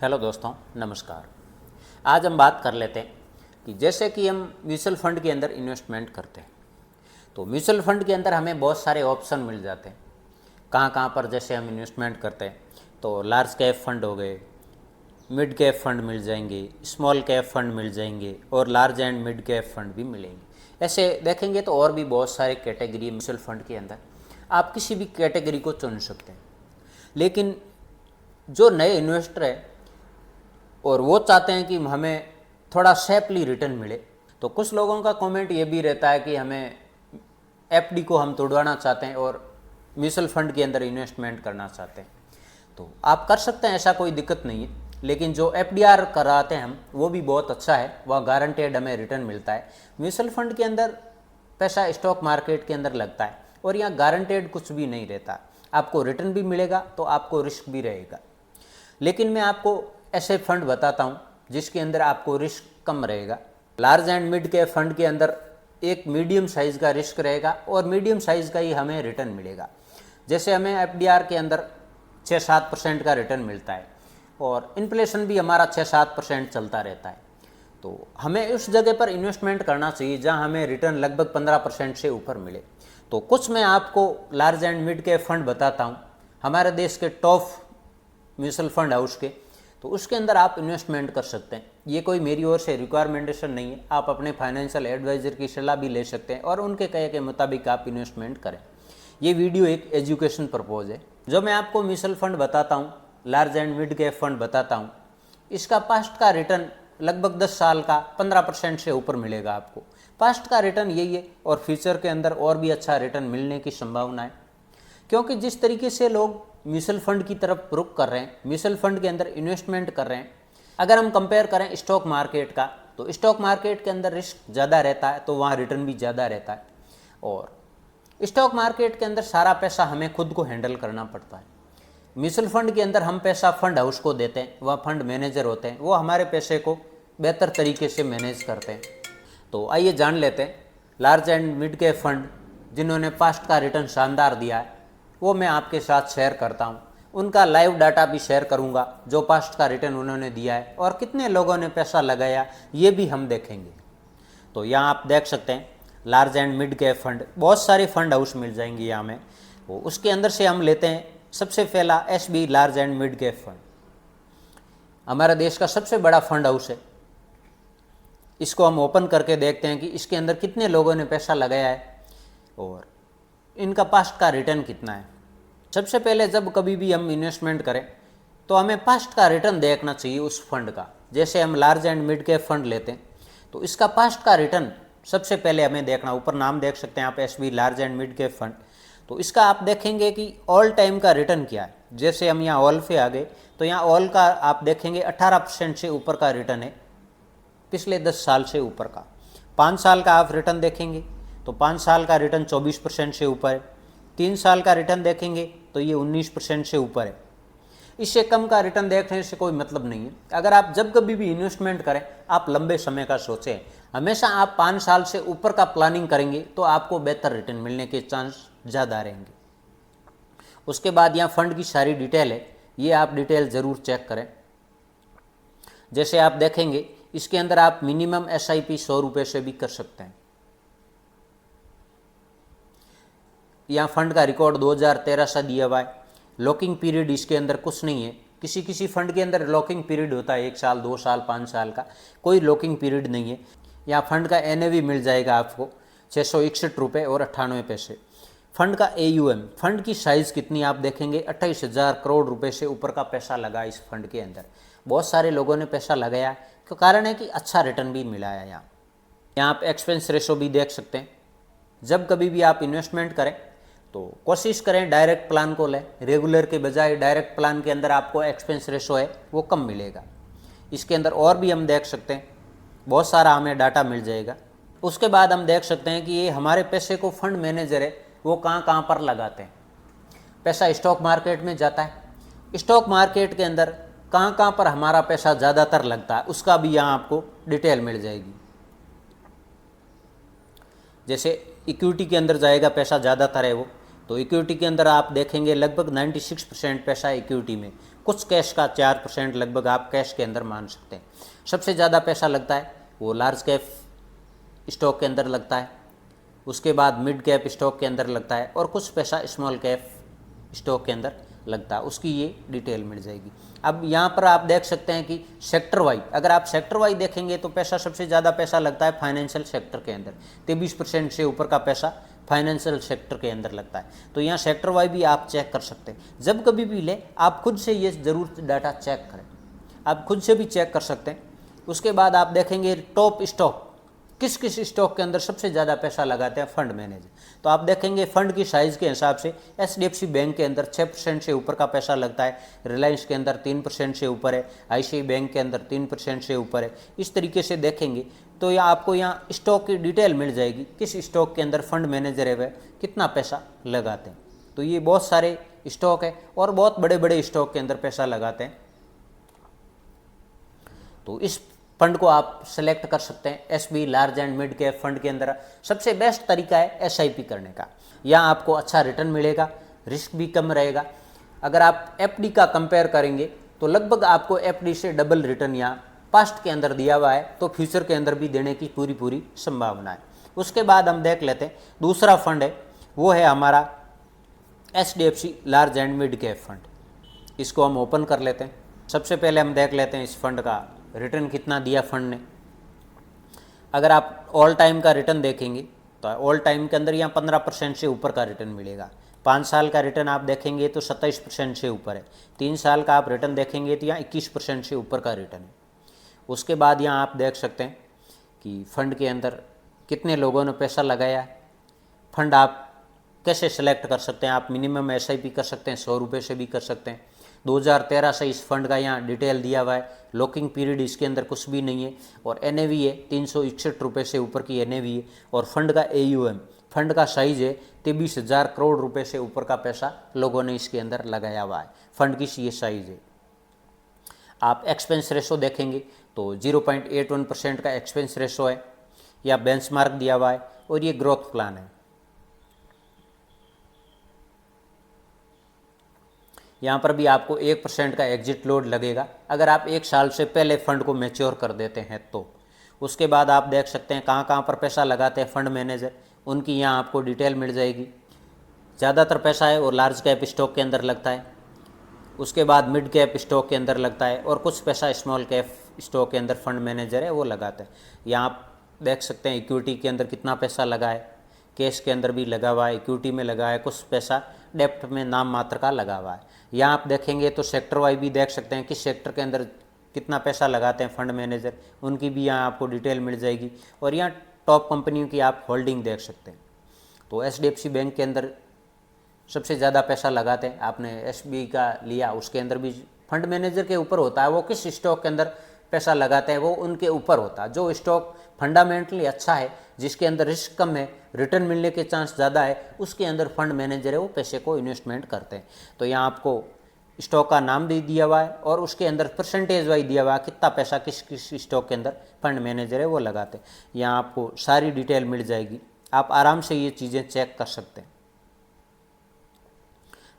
Hello दोस्तों, नमस्कार। आज हम बात कर लेते हैं कि जैसे कि हम म्यूचुअल फंड के अंदर इन्वेस्टमेंट करते हैं तो म्यूचुअल फंड के अंदर हमें बहुत सारे ऑप्शन मिल जाते हैं। कहाँ पर जैसे हम इन्वेस्टमेंट करते हैं तो लार्ज कैप फंड हो गए, मिड कैप फंड मिल जाएंगे, स्मॉल कैप फंड मिल जाएंगे और large and mid cap fund भी मिलेंगे। ऐसे देखेंगे तो और भी बहुत सारे कैटेगरी म्यूचुअल फंड के अंदर आप किसी भी कैटेगरी को चुन सकते हैं। लेकिन जो नए इन्वेस्टर है और वो चाहते हैं कि हमें थोड़ा सेफली रिटर्न मिले, तो कुछ लोगों का कमेंट ये भी रहता है कि हमें एफडी को हम तोड़वाना चाहते हैं और म्यूचुअल फंड के अंदर इन्वेस्टमेंट करना चाहते हैं। तो आप कर सकते हैं, ऐसा कोई दिक्कत नहीं है। लेकिन जो एफडीआर कराते हैं हम, वो भी बहुत अच्छा है, वह गारंटेड हमें रिटर्न मिलता है। म्यूचुअल फंड के अंदर पैसा स्टॉक मार्केट के अंदर लगता है और यहाँ गारंटेड कुछ भी नहीं रहता। आपको रिटर्न भी मिलेगा तो आपको रिस्क भी रहेगा। लेकिन मैं आपको ऐसे फंड बताता हूँ जिसके अंदर आपको रिस्क कम रहेगा। लार्ज एंड मिड के फंड के अंदर एक मीडियम साइज़ का रिस्क रहेगा और मीडियम साइज़ का ही हमें रिटर्न मिलेगा। जैसे हमें एफडीआर के अंदर 6-7% का रिटर्न मिलता है और इन्फ्लेशन भी हमारा 6-7% चलता रहता है। तो हमें उस जगह पर इन्वेस्टमेंट करना चाहिए जहां हमें रिटर्न लगभग 15% से ऊपर मिले। तो कुछ मैं आपको लार्ज एंड मिड के फंड बताता हूं हमारे देश के टॉप म्यूचुअल फंड हाउस के, तो उसके अंदर आप इन्वेस्टमेंट कर सकते हैं। ये कोई मेरी ओर से रिक्वायरमेंटेशन नहीं है, आप अपने फाइनेंशियल एडवाइज़र की सलाह भी ले सकते हैं और उनके कहे के मुताबिक आप इन्वेस्टमेंट करें। ये वीडियो एक एजुकेशन पर्पज़ है। जो मैं आपको म्यूचुअल फंड बताता हूँ, large and mid cap fund बताता हूँ, इसका पास्ट का रिटर्न लगभग 10 साल का 15% से ऊपर मिलेगा आपको। पास्ट का रिटर्न यही है और फ्यूचर के अंदर और भी अच्छा रिटर्न मिलने की संभावना है, क्योंकि जिस तरीके से लोग म्यूचुअल फंड की तरफ रुख कर रहे हैं, म्यूचुअल फंड के अंदर इन्वेस्टमेंट कर रहे हैं। अगर हम कंपेयर करें स्टॉक मार्केट का, तो स्टॉक मार्केट के अंदर रिस्क ज़्यादा रहता है तो वहाँ रिटर्न भी ज़्यादा रहता है। और स्टॉक मार्केट के अंदर सारा पैसा हमें खुद को हैंडल करना पड़ता है। म्यूचुअल फंड के अंदर हम पैसा फंड हाउस को देते हैं, वह फंड मैनेजर होते हैं, वो हमारे पैसे को बेहतर तरीके से मैनेज करते हैं। तो आइए जान लेते हैं large and mid cap fund जिन्होंने पास्ट का रिटर्न शानदार दिया है, वो मैं आपके साथ शेयर करता हूँ। उनका लाइव डाटा भी शेयर करूँगा, जो पास्ट का रिटर्न उन्होंने दिया है और कितने लोगों ने पैसा लगाया, ये भी हम देखेंगे। तो यहाँ आप देख सकते हैं large and mid cap fund, बहुत सारे फंड हाउस मिल जाएंगे यहाँ में। वो उसके अंदर से हम लेते हैं सबसे पहला SB large and mid cap fund. हमारा देश का सबसे बड़ा फंड हाउस है। इसको हम ओपन करके देखते हैं कि इसके अंदर कितने लोगों ने पैसा लगाया है और इनका पास्ट का रिटर्न कितना है। सबसे पहले जब कभी भी हम इन्वेस्टमेंट करें तो हमें पास्ट का रिटर्न देखना चाहिए उस फंड का। जैसे हम large and mid cap fund लेते हैं तो इसका पास्ट का रिटर्न सबसे पहले हमें देखना। ऊपर नाम देख सकते हैं आप, SB large and mid cap fund. तो इसका आप देखेंगे कि ऑल टाइम का रिटर्न क्या है। जैसे हम यहाँ ऑल पे आ गए तो यहाँ ऑल का आप देखेंगे 18% से ऊपर का रिटर्न है, पिछले 10 साल से ऊपर का। 5 साल का आप रिटर्न देखेंगे तो 5 साल का रिटर्न 24% से ऊपर है। 3 साल का रिटर्न देखेंगे तो ये 19% से ऊपर है। इससे कम का रिटर्न देखने से कोई मतलब नहीं है। अगर आप जब कभी भी इन्वेस्टमेंट करें, आप लंबे समय का सोचें। हमेशा आप 5 साल से ऊपर का प्लानिंग करेंगे तो आपको बेहतर रिटर्न मिलने के चांस ज़्यादा रहेंगे। उसके बाद यहाँ फंड की सारी डिटेल है, ये आप डिटेल ज़रूर चेक करें। जैसे आप देखेंगे इसके अंदर आप मिनिमम एसआईपी 100 रुपये से भी कर सकते हैं। यहाँ फंड का रिकॉर्ड 2013 से दिया हुआ है। लॉकिंग पीरियड इसके अंदर कुछ नहीं है। किसी किसी फंड के अंदर लॉकिंग पीरियड होता है 1 साल, 2 साल, 5 साल का, कोई लॉकिंग पीरियड नहीं है। यहाँ फंड का एनएवी मिल जाएगा आपको 661 रुपये और 98 पैसे। फंड का एयूएम, फंड की साइज़ कितनी आप देखेंगे 28,000 करोड़ रुपए से ऊपर का पैसा लगा इस फंड के अंदर। बहुत सारे लोगों ने पैसा लगाया, तो कारण है कि अच्छा रिटर्न भी मिला है। यहाँ आप एक्सपेंस रेशो भी देख सकते हैं। जब कभी भी आप इन्वेस्टमेंट करें तो कोशिश करें डायरेक्ट प्लान को लें। रेगुलर के बजाय डायरेक्ट प्लान के अंदर आपको एक्सपेंस रेशो है वो कम मिलेगा। इसके अंदर और भी हम देख सकते हैं, बहुत सारा हमें डाटा मिल जाएगा। उसके बाद हम देख सकते हैं कि ये हमारे पैसे को फंड मैनेजर है वो कहाँ कहाँ पर लगाते हैं। पैसा स्टॉक मार्केट में जाता है, स्टॉक मार्केट के अंदर कहाँ कहाँ पर हमारा पैसा ज़्यादातर लगता है उसका भी यहाँ आपको डिटेल मिल जाएगी। जैसे इक्विटी के अंदर जाएगा पैसा ज़्यादातर है वो, तो इक्विटी के अंदर आप देखेंगे लगभग 96% पैसा इक्विटी में कुछ कैश का 4% लगभग आप कैश के अंदर मान सकते हैं। सबसे ज़्यादा पैसा लगता है वो लार्ज कैप स्टॉक के अंदर लगता है, उसके बाद मिड कैप स्टॉक के अंदर लगता है और कुछ पैसा स्मॉल कैप स्टॉक के अंदर लगता है। उसकी ये डिटेल मिल जाएगी। अब यहाँ पर आप देख सकते हैं कि सेक्टर वाइज, अगर आप सेक्टर वाइज देखेंगे तो पैसा सबसे ज़्यादा पैसा लगता है फाइनेंशियल सेक्टर के अंदर, 23% से ऊपर का पैसा फाइनेंशियल सेक्टर के अंदर लगता है। तो यहाँ सेक्टर वाइज भी आप चेक कर सकते हैं। जब कभी भी ले आप खुद से ये ज़रूर डाटा चेक करें, आप खुद से भी चेक कर सकते हैं। उसके बाद आप देखेंगे टॉप स्टॉक, किस किस स्टॉक के अंदर सबसे ज़्यादा पैसा लगाते हैं फंड मैनेजर। तो आप देखेंगे फंड की साइज़ के हिसाब से HDFC बैंक के अंदर 6% से ऊपर का पैसा लगता है, रिलायंस के अंदर 3% से ऊपर है, ICICI बैंक के अंदर 3% से ऊपर है। इस तरीके से देखेंगे तो यह आपको यहाँ स्टॉक की डिटेल मिल जाएगी, किस स्टॉक के अंदर फंड मैनेजर है वह कितना पैसा लगाते हैं। तो ये बहुत सारे स्टॉक है और बहुत बड़े बड़े स्टॉक के अंदर पैसा लगाते हैं। तो इस फंड को आप सेलेक्ट कर सकते हैं। SB large and mid cap fund के अंदर सबसे बेस्ट तरीका है SIP करने का। यहाँ आपको अच्छा रिटर्न मिलेगा, रिस्क भी कम रहेगा। अगर आप FD का कंपेयर करेंगे तो लगभग आपको FD से डबल रिटर्न यहाँ पास्ट के अंदर दिया हुआ है, तो फ्यूचर के अंदर भी देने की पूरी संभावना है। उसके बाद हम देख लेते हैं दूसरा फंड है, वो है हमारा HDFC large and mid cap fund. इसको हम ओपन कर लेते हैं। सबसे पहले हम देख लेते हैं इस फंड का रिटर्न कितना दिया फंड ने। अगर आप ऑल टाइम का रिटर्न देखेंगे तो ऑल टाइम के अंदर यहाँ 15% से ऊपर का रिटर्न मिलेगा। 5 साल का रिटर्न आप देखेंगे तो 27% से ऊपर है। 3 साल का आप रिटर्न देखेंगे तो यहाँ 21% से ऊपर का रिटर्न है। उसके बाद यहाँ आप देख सकते हैं कि फंड के अंदर कितने लोगों ने पैसा लगाया। फंड आप कैसे सेलेक्ट कर सकते हैं, आप मिनिमम SIP कर सकते हैं, 100 रुपये से भी कर सकते हैं। 2013 से इस फंड का यहाँ डिटेल दिया हुआ है। लॉकिंग पीरियड इसके अंदर कुछ भी नहीं है और NAV है 361 रुपये से ऊपर की NAV है। और फंड का AUM, फंड का साइज है 23,000 करोड़ रुपए से ऊपर का पैसा लोगों ने इसके अंदर लगाया हुआ है। फंड की ये साइज है। आप एक्सपेंस रेशो देखेंगे तो 0.81% का एक्सपेंस रेशो है, या बेंचमार्क दिया हुआ है और ये ग्रोथ प्लान है। यहाँ पर भी आपको 1% का एग्जिट लोड लगेगा अगर आप 1 साल से पहले फंड को मैच्योर कर देते हैं तो। उसके बाद आप देख सकते हैं कहाँ कहाँ पर पैसा लगाते हैं फंड मैनेजर, उनकी यहाँ आपको डिटेल मिल जाएगी। ज़्यादातर पैसा है वो लार्ज कैप स्टॉक के अंदर लगता है, उसके बाद मिड कैप स्टॉक के अंदर लगता है और कुछ पैसा स्मॉल कैप स्टॉक के अंदर फंड मैनेजर है वो लगाते हैं। यहाँ आप देख सकते हैं इक्विटी के अंदर कितना पैसा लगा है, कैश के अंदर भी लगा हुआ है, इक्विटी में लगा है, कुछ पैसा डेप्ट में नाम मात्र का लगा हुआ है। यहाँ आप देखेंगे तो सेक्टर वाइज भी देख सकते हैं किस सेक्टर के अंदर कितना पैसा लगाते हैं फंड मैनेजर, उनकी भी यहाँ आपको डिटेल मिल जाएगी। और यहाँ टॉप कंपनियों की आप होल्डिंग देख सकते हैं। तो HDFC बैंक के अंदर सबसे ज़्यादा पैसा लगाते हैं। आपने SBI का लिया, उसके अंदर भी फंड मैनेजर के ऊपर होता है वो किस स्टॉक के अंदर पैसा लगाते हैं, वो उनके ऊपर होता है। जो स्टॉक फंडामेंटली अच्छा है, जिसके अंदर रिस्क कम है, रिटर्न मिलने के चांस ज़्यादा है, उसके अंदर फंड मैनेजर है वो पैसे को इन्वेस्टमेंट करते हैं। तो यहाँ आपको स्टॉक का नाम भी दिया हुआ है और उसके अंदर परसेंटेज वाइज दिया हुआ है कितना पैसा किस किस स्टॉक के अंदर फंड मैनेजर है वो लगाते हैं। यहाँ आपको सारी डिटेल मिल जाएगी, आप आराम से ये चीज़ें चेक कर सकते हैं।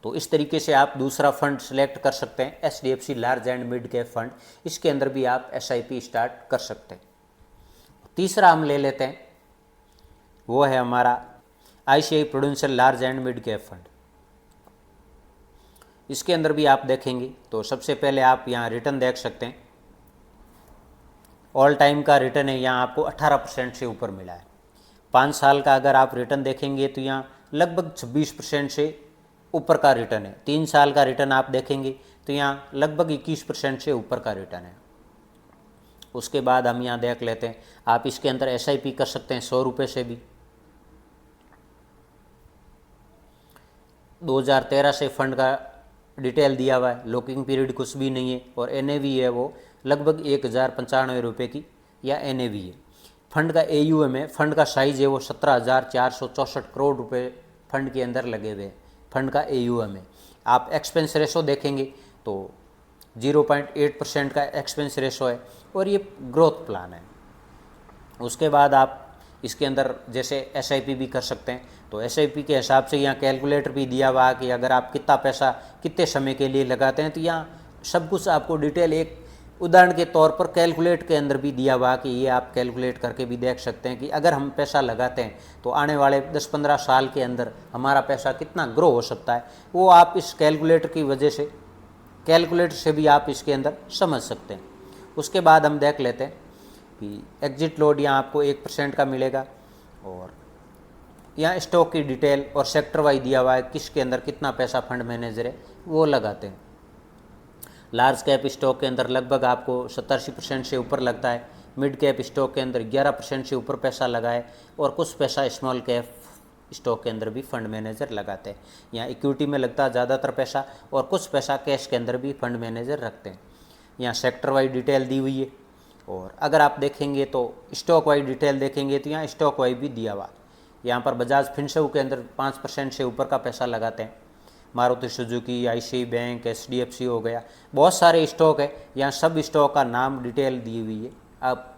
तो इस तरीके से आप दूसरा फंड सेलेक्ट कर सकते हैं, HDFC large and mid cap fund. इसके अंदर भी आप SIP स्टार्ट कर सकते हैं। तीसरा हम ले लेते हैं, वो है हमारा ICICI prudential large and mid cap fund. इसके अंदर भी आप देखेंगे तो सबसे पहले आप यहाँ रिटर्न देख सकते हैं। ऑल टाइम का रिटर्न है यहाँ आपको 18% से ऊपर मिला है। 5 साल का अगर आप रिटर्न देखेंगे तो यहाँ लगभग 26% से ऊपर का रिटर्न है। 3 साल का रिटर्न आप देखेंगे तो यहाँ लगभग 21% से ऊपर का रिटर्न है। उसके बाद हम यहाँ देख लेते हैं, आप इसके अंदर SIP कर सकते हैं 100 रुपये से भी। 2013 से फंड का डिटेल दिया हुआ है, लॉकिंग पीरियड कुछ भी नहीं है और NAV है वो लगभग 1095 रुपये की या NAV है। फंड का AUM है, फंड का साइज है वो 17,464 करोड़ रुपए फंड के अंदर लगे हुए हैं। फंड का AUM है। आप एक्सपेंस रेशो देखेंगे तो 0.8% का एक्सपेंस रेशो है और ये ग्रोथ प्लान है। उसके बाद आप इसके अंदर जैसे SIP भी कर सकते हैं, तो SIP के हिसाब से यहाँ कैलकुलेटर भी दिया हुआ है कि अगर आप कितना पैसा कितने समय के लिए लगाते हैं तो यहाँ सब कुछ आपको डिटेल एक उदाहरण के तौर पर कैलकुलेट के अंदर भी दिया हुआ कि ये आप कैलकुलेट करके भी देख सकते हैं कि अगर हम पैसा लगाते हैं तो आने वाले 10-15 साल के अंदर हमारा पैसा कितना ग्रो हो सकता है, वो आप इस कैलकुलेटर की वजह से, कैलकुलेटर से भी आप इसके अंदर समझ सकते हैं। उसके बाद हम देख लेते हैं कि एग्जिट लोड यहाँ आपको 1% का मिलेगा, और यहाँ स्टॉक की डिटेल और सेक्टर वाइज दिया हुआ है किसके अंदर कितना पैसा फंड मैनेजर है वो लगाते हैं। लार्ज कैप स्टॉक के अंदर लगभग आपको 87% से ऊपर लगता है, मिड कैप स्टॉक के अंदर 11% से ऊपर पैसा लगाए, और कुछ पैसा स्मॉल कैप स्टॉक के अंदर भी फंड मैनेजर लगाते हैं। यहाँ इक्विटी में लगता है ज़्यादातर पैसा, और कुछ पैसा कैश के अंदर भी फंड मैनेजर रखते हैं। यहाँ सेक्टर वाइज डिटेल दी हुई है, और अगर आप देखेंगे तो स्टॉक वाइज डिटेल देखेंगे तो यहाँ स्टॉक वाइज भी दिया हुआ। यहाँ पर बजाज फिनसर्व के अंदर 5% से ऊपर का पैसा लगाते हैं, Maruti Suzuki, ICICI bank, HDFC हो गया, बहुत सारे स्टॉक है। यहाँ सब स्टॉक का नाम डिटेल दी हुई है, आप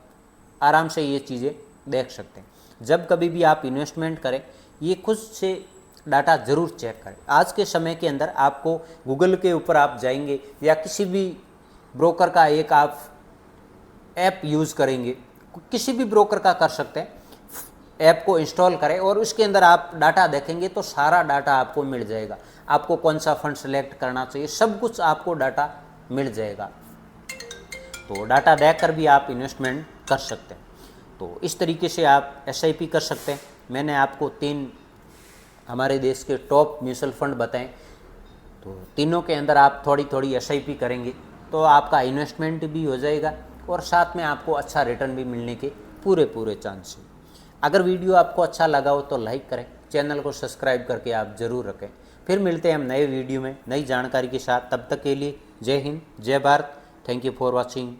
आराम से ये चीज़ें देख सकते हैं। जब कभी भी आप इन्वेस्टमेंट करें ये खुद से डाटा ज़रूर चेक करें। आज के समय के अंदर आपको गूगल के ऊपर आप जाएंगे या किसी भी ब्रोकर का एक आप ऐप यूज़ करेंगे, किसी भी ब्रोकर का कर सकते हैं, ऐप को इंस्टॉल करें और उसके अंदर आप डाटा देखेंगे तो सारा डाटा आपको मिल जाएगा। आपको कौन सा फंड सेलेक्ट करना चाहिए, सब कुछ आपको डाटा मिल जाएगा। तो डाटा देखकर भी आप इन्वेस्टमेंट कर सकते हैं। तो इस तरीके से आप SIP कर सकते हैं। मैंने आपको 3 हमारे देश के टॉप म्यूचुअल फंड बताएं, तो तीनों के अंदर आप थोड़ी थोड़ी SIP करेंगे तो आपका इन्वेस्टमेंट भी हो जाएगा और साथ में आपको अच्छा रिटर्न भी मिलने के पूरे चांस हैं। अगर वीडियो आपको अच्छा लगा हो तो लाइक करें, चैनल को सब्सक्राइब करके आप ज़रूर रखें। फिर मिलते हैं हम नए वीडियो में नई जानकारी के साथ। तब तक के लिए जय हिंद, जय Bharat. Thank you for watching.